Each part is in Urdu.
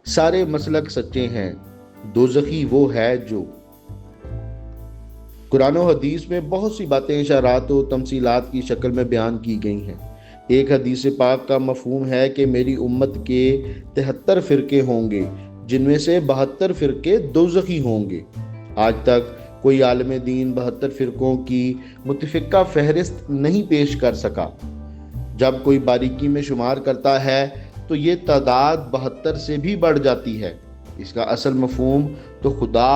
سارے مسلک سچے ہیں، دوزخی وہ ہے جو۔ قرآن و حدیث میں بہت سی باتیں اشارات و تمثیلات کی شکل میں بیان کی گئی ہیں۔ ایک حدیث پاک کا مفہوم ہے کہ میری امت کے 73 فرقے ہوں گے، جن میں سے 72 فرقے دوزخی ہوں گے۔ آج تک کوئی عالم دین 72 فرقوں کی متفقہ فہرست نہیں پیش کر سکا۔ جب کوئی باریکی میں شمار کرتا ہے تو یہ تعداد 72 سے بھی بڑھ جاتی ہے۔ اس کا اصل مفہوم تو خدا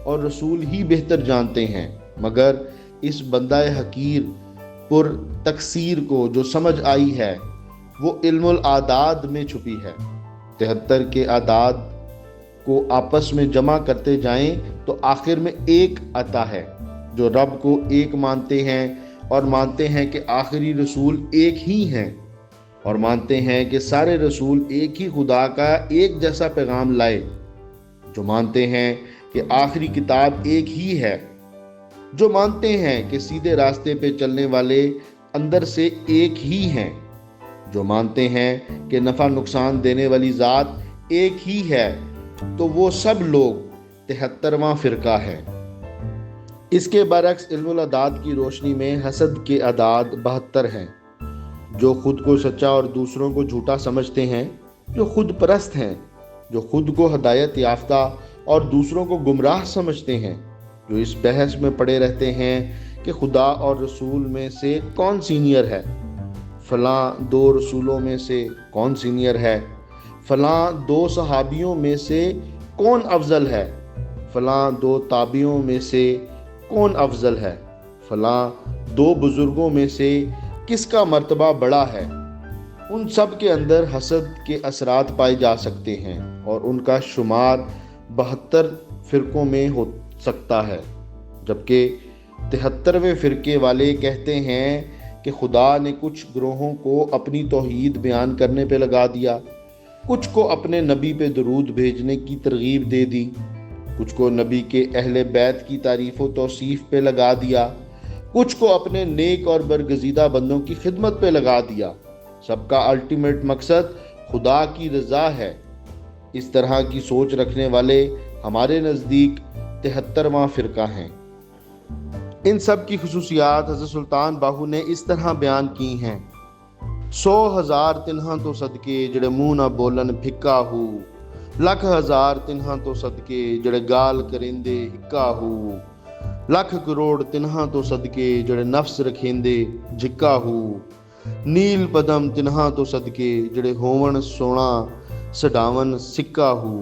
اور رسول ہی بہتر جانتے ہیں، مگر اس بندہ حقیر پر تکثیر کو جو سمجھ آئی ہے وہ علم الاعداد میں چھپی ہے۔ 73 کے اعداد کو آپس میں جمع کرتے جائیں تو آخر میں ایک آتا ہے۔ جو رب کو ایک مانتے ہیں اور مانتے ہیں کہ آخری رسول ایک ہی ہیں، اور مانتے ہیں کہ سارے رسول ایک ہی خدا کا ایک جیسا پیغام لائے، جو مانتے ہیں کہ آخری کتاب ایک ہی ہے، جو مانتے ہیں کہ سیدھے راستے پہ چلنے والے اندر سے ایک ہی ہیں، جو مانتے ہیں کہ نفع نقصان دینے والی ذات ایک ہی ہے، تو وہ سب لوگ 73واں فرقہ ہے۔ اس کے برعکس علم الاعداد کی روشنی میں حسد کے اعداد 72 ہیں۔ جو خود کو سچا اور دوسروں کو جھوٹا سمجھتے ہیں، جو خود پرست ہیں، جو خود کو ہدایت یافتہ اور دوسروں کو گمراہ سمجھتے ہیں، جو اس بحث میں پڑے رہتے ہیں کہ خدا اور رسول میں سے کون سینئر ہے، فلاں 2 رسولوں میں سے کون سینئر ہے، فلاں 2 صحابیوں میں سے کون افضل ہے، فلاں 2 تابعیوں میں سے کون افضل ہے، فلاں 2 بزرگوں میں سے کس کا مرتبہ بڑا ہے، ان سب کے اندر حسد کے اثرات پائے جا سکتے ہیں، اور ان کا شمار 72 فرقوں میں ہو سکتا ہے۔ جبکہ 73ویں فرقے والے کہتے ہیں کہ خدا نے کچھ گروہوں کو اپنی توحید بیان کرنے پہ لگا دیا، کچھ کو اپنے نبی پہ درود بھیجنے کی ترغیب دے دی، کچھ کو نبی کے اہل بیت کی تعریف و توصیف پہ لگا دیا، کچھ کو اپنے نیک اور برگزیدہ بندوں کی خدمت پہ لگا دیا۔ سب کا الٹیمیٹ مقصد خدا کی رضا ہے۔ اس طرح کی سوچ رکھنے والے ہمارے نزدیک 73واں فرقہ ہیں۔ ان سب کی خصوصیات حضرت سلطان باہو نے اس طرح بیان کی ہیں: 100,000 تنہاں تو صدقے جڑے منہ نہ بولن پھکا ہو، 1,00,000 تنہاں تو صدقے جڑے گال کریندے ہکا ہو، 1,00,000 کروڑ تنہاں تو صدقے جڑے نفس رکھیندے جھکا ہو، نیل پدم تنہاں تو صدقے جڑے ہون سونا سڈاون سکا ہو۔